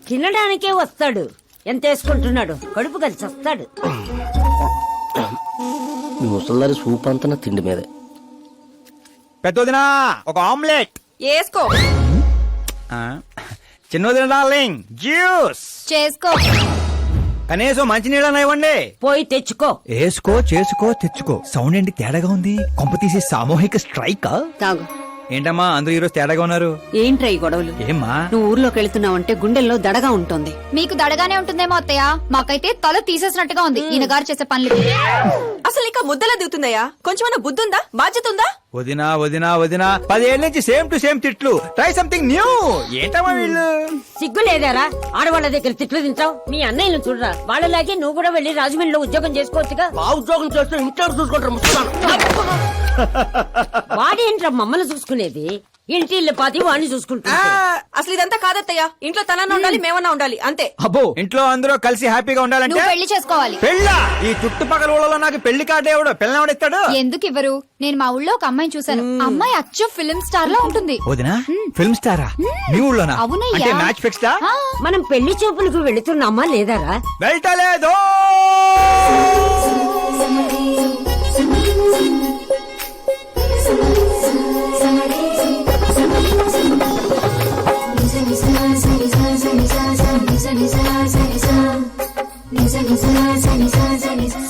తినడానికే వస్తాడు. ఎంత వేసుకుంటున్నాడు? కడుపు కలిసి వస్తాడు. మీ ముసల్దారి సూప్ అంతా తిండి మీదే. పెద్దదినా ఒక ఆమ్లెట్ వేసుకో. చిన్నదిన డార్లింగ్ జ్యూస్ చేసుకో. కనీసం మంచినీళ్ళని ఇవ్వండి. పోయి తెచ్చుకో. వేసుకో చేసుకో తెచ్చుకో. సౌండ్ ఏంటి తేడాగా ఉంది? కొంప తీసి సామూహిక స్ట్రైక్. తాగు. ఏంటమ్మా అందరూ ఈరోజు తేడాగా ఉన్నారు? ఏంట్రా ఈ గొడవలు? ఏమ్మా నువ్వు ఊర్లోకి వెళ్తున్నావంటే గుండెల్లో దడగా ఉంటుంది. మీకు దడగానే ఉంటుందేమో అత్తయ్య, మాకైతే తల తీసేసినట్టుగా ఉంది ఈయన గారు చేసే పనులు. అసలు ఇంకా ముద్దలా దిగుతున్నాయా? కొంచెమన్నా బుద్ధి ఉందా? బాధ్యత ఉందా? వదినా వదినా వదినా 10 ఏళ్ళ నుంచి సేమ్ టు సేమ్ తిట్లు. Try something new. ఏంటమ్మా వీళ్ళు? సిగ్గు లేదారా? ఆడవాళ్ళ దగ్గర తిట్లు తింటావు. మీ అన్నయ్యను చూడరా, వాళ్ళలాగే నువ్వు కూడా వెళ్లి రాజమండ్రిలో ఉద్యోగం చేసుకోవచ్చుగా. ఉద్యోగం చేస్తే ఇంట్లో చూసుకుంటారు. వాడేంట్రా మమ్మల్ని చూసుకునేది? ఇంటి ఇల్లు పాతి వాడిని చూసుకుంటా. అసలు ఇదంతా కాదత్తయ్యా. ఇంట్లో తనన్నా ఉండాలి, మేమన్నా ఉండాలి, అంతే. అబ్బో ఇంట్లో అందరూ కలిసి హ్యాపీగా ఉండాలంటే నువ్వు పెళ్లి చేసుకోవాలి. పెళ్ళా? ఈ చుట్టుపక్కల ఊళ్ళలో నాకు పెళ్లి కార్డు ఎవడు పిల్లవాడిస్తాడు? ఎందుకు ఇవ్వరు? నేను మా ఊళ్ళో ఒక అమ్మాయిని చూశాను. అమ్మాయి అచ్చు ఫిల్మ్ స్టార్ లా ఉంటుంది. వదినా ఫిల్మ్ స్టారా? మీ ఊళ్ళోనా? అవునయ్యా. అంటే మ్యాచ్ ఫిక్స్డా? మనం పెళ్లి చూపులకు వెళుతున్నామా లేదారా? వెళ్ళలేదు.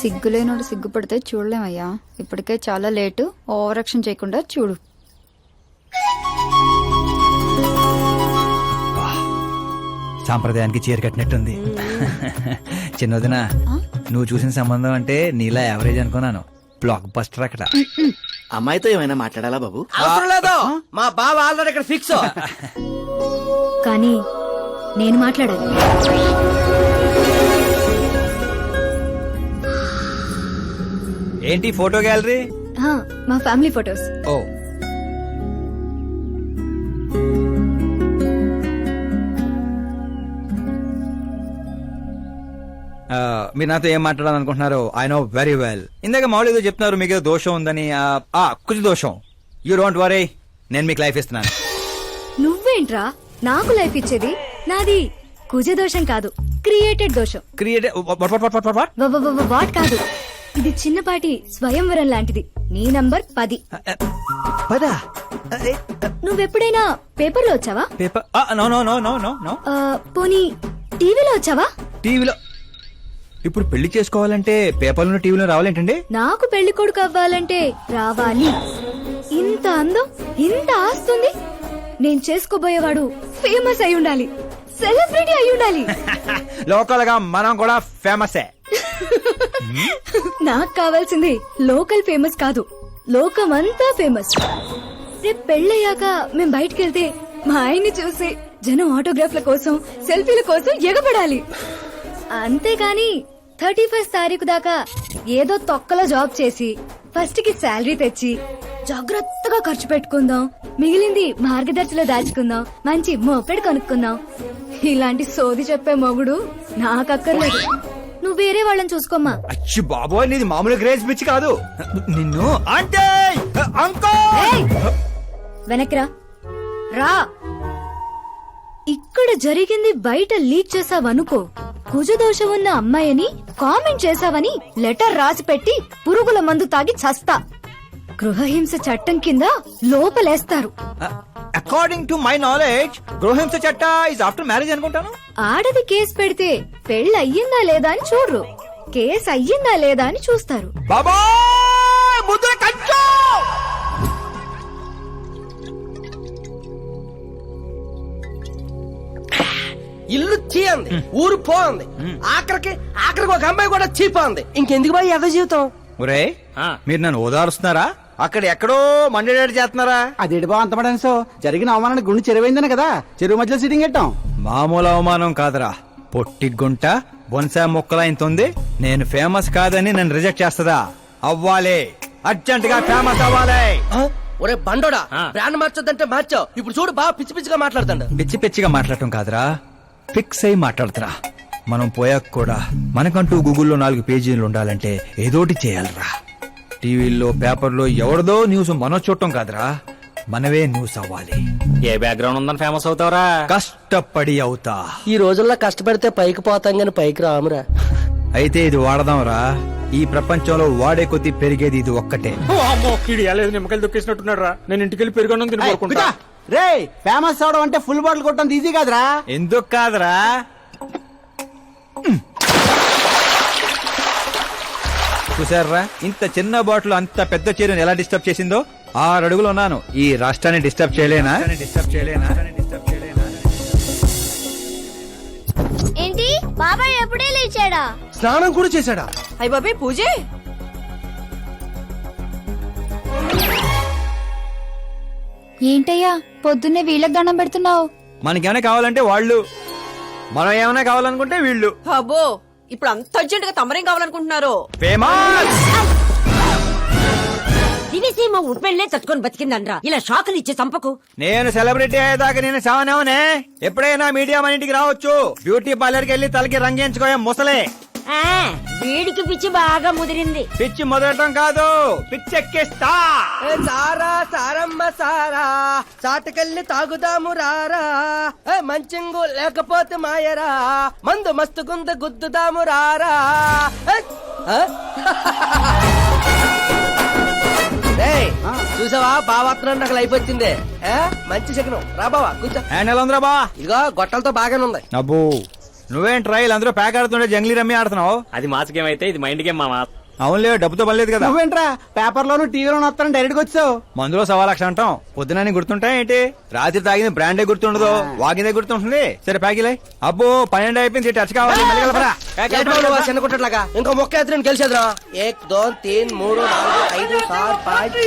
సిగ్గులేనోడు సిగ్గుపడితే చూడలేమయ్యా. ఇప్పటికే చాలా లేటు. ఓవరాక్షన్ చేయకుండా చూడు. సాంప్రదాయానికి చీర కట్టినట్టుంది. చిన్నదిన నువ్వు చూసిన సంబంధం అంటే నీలా యావరేజ్ అనుకున్నాను. బ్లాక్ బస్టర్ అక్కడ. అమ్మాయితో ఏమైనా మాట్లాడాలా బాబు? అవసరం లేదు, మా బావ ఆల్రెడీ ఇక్కడ ఫిక్స్. కానీ నేను మాట్లాడాలి. ఏంటి ఫోటో గ్యాలరీ? మా ఫ్యామిలీ ఫొటోస్. ఓ మీరు నాతో ఏం మాట్లాడాలనుకుంటున్నారు? I know very well. ఇందాక మామూలు ఏదో చెప్తున్నారు, మీకు ఏదో దోషం ఉందని. కొంచెం దోషం. యూ డోంట్ వరీ, నేను మీకు లైఫ్ ఇస్తున్నాను. నువ్వేంట్రా నాకు లైఫ్ ఇచ్చేది? నాది కుజ దోషం కాదు, క్రియేటెడ్ దోషం. వాట్ కాదు, ఇది చిన్నపాటి స్వయంవరం లాంటిది. నీ నంబర్ 10. పదా? నువ్వెప్పుడైనా పేపర్లో వచ్చావా? Paper? No no no no no no. పోనీ టీవీలో వచ్చావా? టీవీలో? ఇప్పుడు పెళ్లి చేసుకోవాలంటే పేపర్లో టీవీలో రావాలేంటండి? నాకు పెళ్లి కొడుకు అవ్వాలంటే రావాలి. ఇంత అందం, ఇంత ఆస్తుంది. నేను చేసుకోబోయేవాడు ఫేమస్ అయి ఉండాలి, సెలబ్రిటీ అయి ఉండాలి. లోకల్ గా మనం కూడా ఫేమసే. నాకు కావాల్సింది లోకల్ ఫేమస్ కాదు, లోకమంతా ఫేమస్. రేపు పెళ్ళయ్యాక మేం బయటకెళ్తే మా ఆయన్ని చూసి జనం ఆటోగ్రాఫ్ల కోసం, సెల్ఫీల కోసం ఎగబడాలి. అంతేగాని 31st తారీఖు దాకా ఏదో తొక్కలో జాబ్ చేసి ఫస్ట్ కి శాలరీ తెచ్చి జాగ్రత్తగా ఖర్చు పెట్టుకుందాం, మిగిలింది మార్గదర్శిలో దాచుకుందాం, మంచి మోపెడు కొనుక్కుందాం. ఇలాంటి సోది చెప్పే మొగుడు నాకక్కర్లేదు. నువ్వు వేరే వాళ్ళని చూసుకోమ్మా. అచ్చి బాబోయ్, నీది మామూలు గ్రేజ్ పిచ్చి కాదు. నిన్ను అంటే వెనక్రా రా. ఇక్కడ జరిగింది బయట లీక్ చేసావనుకో, కుజదోషం ఉన్న అమ్మాయిని కామెంట్ చేసావని లెటర్ రాసి పెట్టి పురుగుల మందు తాగి చస్తా. గృహహింస చట్టం కింద లోపలేస్తారు. అకార్డింగ్ టు మై నాలెడ్జ్ గృహహింస చట్ట ఇస్ ఆఫ్టర్ మ్యారేజ్ అనుకుంటాను. ఆడది కేసు పెడితే పెళ్లి అయ్యిందా లేదా అని చూడరు, కేసు అయ్యిందా లేదా అని చూస్తారు. బాబోయ్ ముద్ర కంచు. ఇల్లు చీయంది, ఊరు పోంది, ఆఖరికి ఒక అమ్మాయి కూడా చీపోంది. ఇంకెందుకు బాయ్ ఎద జీవితం? ఒరే మీరు నన్ను ఓదారుస్తున్నారా? అక్కడ ఎక్కడో మండేడాడు చేస్తున్నారా? అదేంటి బా అంత పడేసో? జరిగిన అవమానానికి గుండె చెరువైందనే కదా చెరువు మధ్యలో సిట్టింగ్ పెట్టాం. మామూలు అవమానం కాదురా, పొట్టి గుంట బొన్సా మొక్కలైంతుంది. నేను ఫేమస్ కాదని నన్ను రిజెక్ట్ చేస్తుందా? అవ్వాలి, అర్జెంట్ గా ఫేమస్ అవ్వాలి. ఒరే బండోడా, బ్రాండ్ మార్చొద్దంటే మార్చావు. ఇప్పుడు చూడు బాగా పిచ్చి పిచ్చిగా మాట్లాడుతాడు. పిచ్చి పిచ్చిగా మాట్లాడటం కాదురా, ఫిక్స్ అయి మాట్లాడుతురా. మనం పోయాక కూడా మనకంటూ గూగుల్లో 4 పేజీలు ఉండాలంటే ఏదోటి చేయాలరా. టీవీల్లో పేపర్లో ఎవరిదో న్యూస్ మనం చూడటం కాదురా, మనవే న్యూస్ అవ్వాలి. ఏ బ్యాక్గ్రౌండ్ ఉందని ఫేమస్ అవుతావరా? కష్టపడి అవుతా. ఈ రోజుల్లో కష్టపడితే పైకి పోతాం గాని పైకి రామురా. అయితే ఇది వాడదాంరా. ఈ ప్రపంచంలో వాడే కొద్దీ పెరిగేది ఇది ఒక్కటే. నిమ్మకాయలు దొక్కేసినట్టున్నాడు రా. నేను ఇంటికి వెళ్ళి పెరుగొన్నం తిని కోరుకుంటా. రే ఫేమస్ అవడం అంటే ఫుల్ బాటిల్ కొట్టడం ఈజీ కాదురా. ఎందుకు కాదురా? చూసారా ఇంత చిన్న బాటిల్ అంత పెద్ద చీరను ఎలా డిస్టర్బ్ చేసిందో. 6 అడుగులు ఉన్నాను. ఈ రాష్ట్రాన్ని డిస్టర్బ్ చేయలేనా? ఏంటి బాబాయ్ ఎప్పుడే లేచాడా? స్నానం కూడా చేశాడా? అయ్య బాబే పూజే. ఏంటయ్యా పొద్దున్నే వీళ్ళకి దండం పెడుతున్నావు? మనకేమైనా కావాలంటే వాళ్ళు, మనం ఏమైనా కావాలనుకుంటే వీళ్ళు. అబ్బో ఇప్పుడు అంత అర్జెంట్ గా తమరేం కావాలనుకుంటున్నారు? ఫేమస్. దివిసీమ ఉప్పెళ్లే తట్టుకొని బతికిందనరా. ఇలా షాకులు ఇచ్చే చంపకు. నేను సెలబ్రిటీ అయ్యేదాకా నేను సావనేవనే. ఎప్పుడైనా మీడియా మన ఇంటికి రావచ్చు. బ్యూటీ పార్లర్ కి వెళ్ళి తలకి రంగేయించుకోయా ముసలే. ఆ, వీడికి పిచ్చి బాగా ముదిరింది. పిచ్చి మొదలటం కాదు, పిచ్చెక్కిస్తా. సారా సారమ్మ సారా చాటకెళ్ళి తాగుదాము రారా. మంచింగు లేకపోతే మాయరా, మందు మస్తు గుంద గుద్దుదాము రారా. చూసావా బావాత్రం నాకు లైఫ్ వచ్చింది. మంచి శకనం. రా బావా కూర్చో. హ్యాండ్ ఎలా ఉందిరా బా? ఇదిగో గొట్టలతో బాగానే ఉంది. అబ్బో నువ్వేం ట్రైల్ అందరూ ప్యాక్ ఆడుతుండే జంగ్లీ రమ్మి ఆడుతున్నావు. అది మాస్ గేమ్ అయితే ఇది మైండ్ గేమ్ మామా. అవునులే, డబ్బుతో పనిలేదు కదా. నువ్వేంట్రా పేపర్ లోను టీవీలోను వస్తాను డైరెక్ట్ గా వచ్చావు. మందులో 1,00,000 అంటాం. పొద్దునని గుర్తుంటాయి ఏంటి? రాత్రి తాగింది బ్రాండే గుర్తుండదు, వాగిందే గుర్తుంటుంది. సరే ప్యాకిలే. అబ్బో 12 అయిపోయింది, టచ్ కావాలి. మళ్ళీ కలపరా. చిన్న కుట్టట్లాగా ఇంకో మొక్క ఎత్తుని గెలిచేద్రా. 1 2 3 4 5 6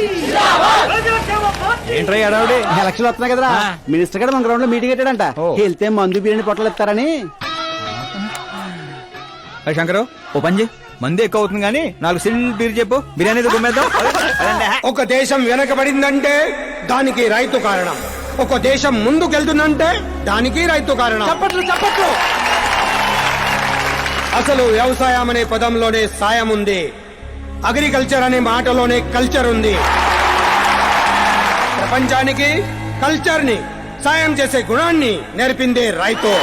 5. ఏంట్రై అడావుడి? ఎలక్షన్ వస్తున్నాయి కదరా. మినిస్టర్ గారు మన గ్రౌండ్ లో మీటింగ్ పెట్టాడంట. వెళ్తే మందు బిర్యానీ పొట్టలు ఇస్తారని. శంకరు ఓ పంజి మంది ఎక్కువ అవుతుంది కానీ 4 సిల్ బీర్ చెప్పు. బిర్యానీ గుమ్మేద్దాం. ఒక దేశం వెనకబడిందంటే దానికి రైతు కారణం. ఒక దేశం ముందుకెళ్తుందంటే దానికి రైతు కారణం. చప్పట్లు. అసలు వ్యవసాయం అనే పదంలోనే సాయం ఉంది. అగ్రికల్చర్ అనే మాటలోనే కల్చర్ ఉంది. ప్రపంచానికి కల్చర్ ని, సాయం చేసే గుణాన్ని నేర్పిందే రైతు.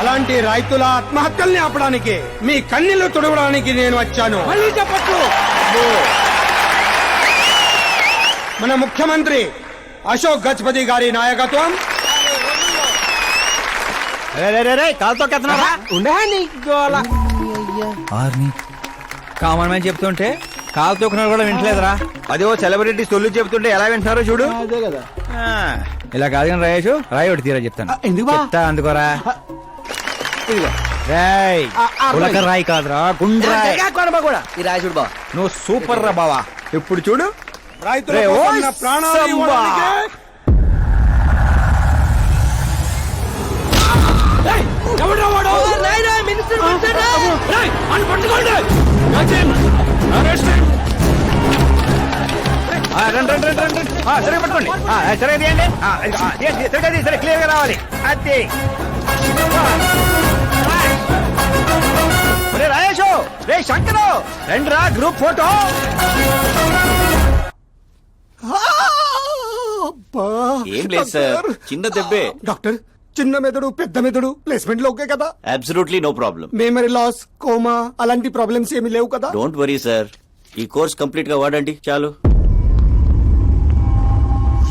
అలాంటి రైతుల ఆత్మహత్యల్ని ఆపడానికి, మీ కన్నీళ్లు తుడవడానికి నేను వచ్చాను. మళ్ళీ చెప్పట్లు. మన ముఖ్యమంత్రి అశోక్ గజపతి గారి నాయకత్వం. కాలుతో కెత్తనారా? ఉండేయండి గోల. కామన్ మ్యాన్ చెప్తుంటే కాలు తొక్కున్నారు కూడా వింటలేదురా. అదే ఓ సెలబ్రిటీ సొల్లు చెప్తుంటే ఎలా వింటున్నారో చూడు. అదే కదా. ఇలా కాదు కానీ రాయేషు, రాయి ఒకటి తీరా చెప్తాను. ఎందుకు బా? చెప్తా అందుకోరా. రాయ్ ఉలక రాయి కాదురా, గుండ్రాయ్. కూడా ఈ రాజుడు బావ నువ్వు సూపర్ రా బావా. ఇప్పుడు చూడు. రైతుల రే, కోసం ఓయ్ నా ప్రాణాలు సంబా. ఇవ్వడానికే సరే పట్టుకోండి. సరే తీయండి. సరే క్లియర్ గా రావాలి. అది రే రాయేషు, రే శంకరు, రండి రా గ్రూప్ ఫోటో. ఏం లేదు సార్, చిన్న దెబ్బే. డాక్టర్, చిన్న మెదడు పెద్ద మెదడు ప్లేస్మెంట్ లో ఓకే కదా? Absolutely no problem. Memory loss, coma అలాంటి ప్రాబ్లమ్స్ ఏమీ లేవు కదా? డోంట్ వరీ సార్, ఈ కోర్స్ కంప్లీట్ గా వాడండి చాలు.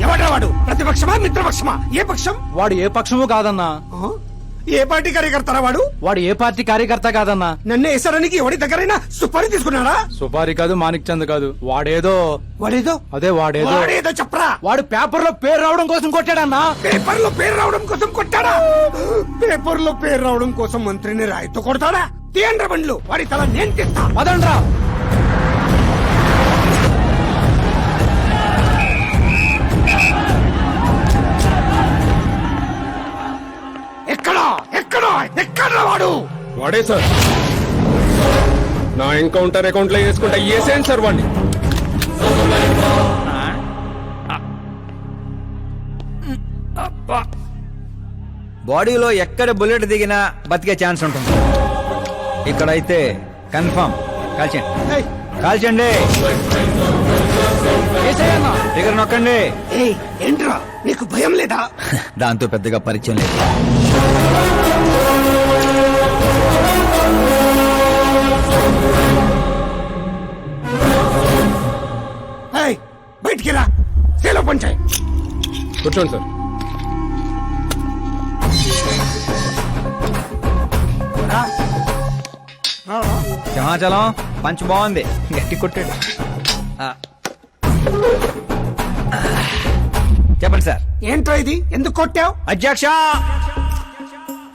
ఎవడ్రా వాడు? ప్రతిపక్షమా మిత్రపక్షమా? ఏ పక్షం? వాడు ఏ పక్షము కాదన్నా. ఆ? ఏ పార్టీ కార్యకర్తారా వాడు? వాడు ఏ పార్టీ కార్యకర్త కాదన్నా. నన్ను వేసడానికి ఎవడి దగ్గరైనా సుపారీ తీసుకున్నాడా? సుపారి కాదు, మాణిక్ చంద్ కాదు. వాడేదో వాడేదో వాడేదో చెప్పరా. వాడు పేపర్ లో పేరు రావడం కోసం కొట్టాడన్నా. పేపర్ లో పేరు రావడం కోసం కొట్టాడా? పేపర్ లో పేరు రావడం కోసం మంత్రిని రాయితో కొడతాడా? తీయండ్ర బండ్లు, వాడి తల నేను తీస్తా. పదండ్రా. ఎక్కడా వాడు? వాడే సార్, నా ఎన్కౌంటర్ అకౌంట్ లో వేసుకుంటా ఏసేం సార్ వాడిని. బాడీలో ఎక్కడ బుల్లెట్ దిగినా బతికే ఛాన్స్ ఉంటుంది. ఇక్కడైతే కన్ఫర్మ్. కాల్చండి. దగ్గర నొక్కండి. ఏయ్ ఏంట్రా నీకు భయం లేదా? దాంతో పెద్దగా పరిచయం లేదు. ఏయ్ బయటికి రా, సేలో పంచాయి. కూర్చోండి సార్. సింహాచలం పంచ్ బాగుంది, గట్టి కొట్టాడు. ఆ. చెప్పండి సార్. ఏంట్రా ఇది, ఎందుకు కొట్టావు? అధ్యక్ష,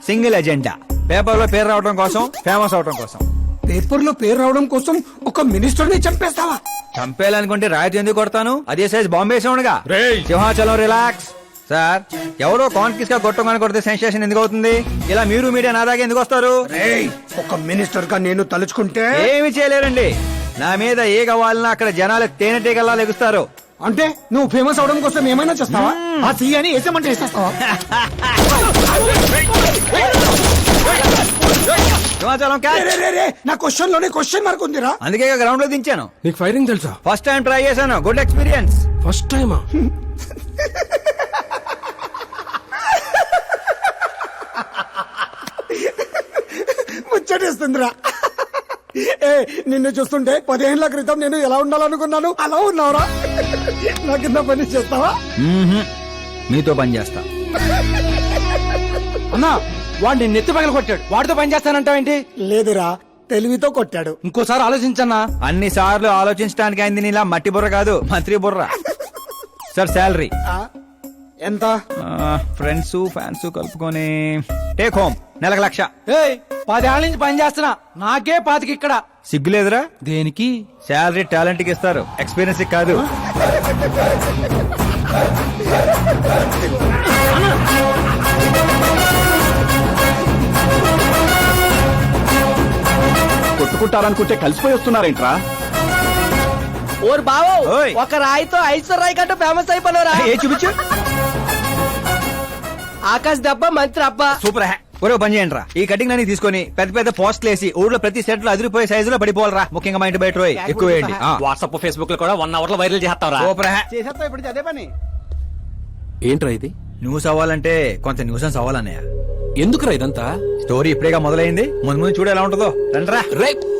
సింగిల్ ఎజెండా, పేపర్ లో పేరు రావడం కోసం, ఫేమస్ అవడం కోసం. పేపర్ లో పేరు రావడం కోసం ఒక మినిస్టర్ ని చంపేస్తావా? చంపేయాలనుకుంటే రాయితీ ఎందుకు కొడతాను? అదే సైజ్ బాంబే సౌండ్గా. రేయ్. సింహాచలం రిలాక్స్. సార్, ఎవరో కాన్ఫిస్ గా కొట్టగానే కొడితే సెన్సేషన్ ఎందుకు అవుతుంది? ఇలా మీరు మీడియా నా దాకా ఎందుకు వస్తారు? రేయ్, ఒక మినిస్టర్ గా నేను తలుచుకుంటే ఏమి చేయలేరండి. నా మీద ఏ కావాలన్నా అక్కడ జనాలు తేనెటీగల్లా లెగుస్తారు. అంటే నువ్వు ఫేమస్ అవడం కోసం ఏమైనా చేస్తావా? ఆ సీఎని వేసేమంటే వేసేస్తావా? సింహాచలం రే, క్యాచ్. రే, రే, రే, నా క్వశ్చన్ లోనే క్వశ్చన్ మార్క్ ఉందిరా. అందుకే గ్రౌండ్ లో దించాను. నీకు ఫైరింగ్ తెలుసా? ఫస్ట్ టైం ట్రై చేశాను, గుడ్ ఎక్స్పీరియన్స్. ఫస్ట్ టైమా? ముచ్చటేస్తుందిరా. ఏ నిన్ను చూస్తుంటే 10 ఏళ్ల క్రితం నేను ఎలా ఉండాలనుకున్నాను అలా ఉన్నావురా. నా కింద పని చేస్తావా? మీతో పని చేస్తా. అన్నా వాడిని నెత్తి పగల కొట్టాడు, వాడితో పని చేస్తానంటావేంటి? లేదురా, తెలివితో కొట్టాడు. ఇంకోసారి ఆలోచించన్నా. అన్ని సార్లు ఆలోచించడానికి అయింది నీలా మట్టి బుర్ర కాదు, మంత్రి బుర్ర. సార్ శాలరీ ఆ, ఎంత? ఫ్రెండ్స్ ఫ్యాన్స్ కలుపుకొని టేక్ హోమ్ నెలకు 1,00,000. ఏయ్ 10 ఏళ్ల నుంచి పని చేస్తున్నా, నాకే 25 ఇక్కడ. సిగ్గులేదురా? దేనికి? శాలరీ టాలెంట్ కి ఇస్తారు, ఎక్స్పీరియన్స్ కి కాదు. కొట్టుకుంటారనుకుంటే కలిసిపోయి వస్తున్నారేంట్రా? ఓర్ బావో, ఓయ్. ఒక రాయితో ఐశ్వర్ రాయ్ కంటే ఫేమస్ అయిపోయినరా. ఏ చూపించు. ఆకాశ్ దెబ్బ మంత్రి అబ్బా. సూపర్ హ్యా. ఒరే పని చేయండి రా, ఈ కటింగ్ అన్ని తీసుకొని పెద్ద పెద్ద పోస్టులు వేసి ఊర్లో ప్రతి సెట్ లో అదిరిపోయే సైజులో పడిపోవాలరా. ముఖ్యంగా మా ఇంటి బయట రోయ్ ఎక్కువ వేయండి. వాట్సాప్ ఫేస్బుక్ లో కూడా 1 అవర్ లో వైరల్ చేస్తావరా? సూపర్ హ్యా. చేసేస్తా ఇప్పుడు అదే పని. ఏంట్రా ఇది? న్యూస్ అవ్వాలంటే కొంత న్యూసెన్స్ అవ్వాలన్నయ్య. ఎందుకురా ఇదంతా? స్టోరీ ఇప్పుడేగా మొదలైంది, ముందు ముందు చూడు ఎలా ఉంటుందో. రండ్రా. రేయ్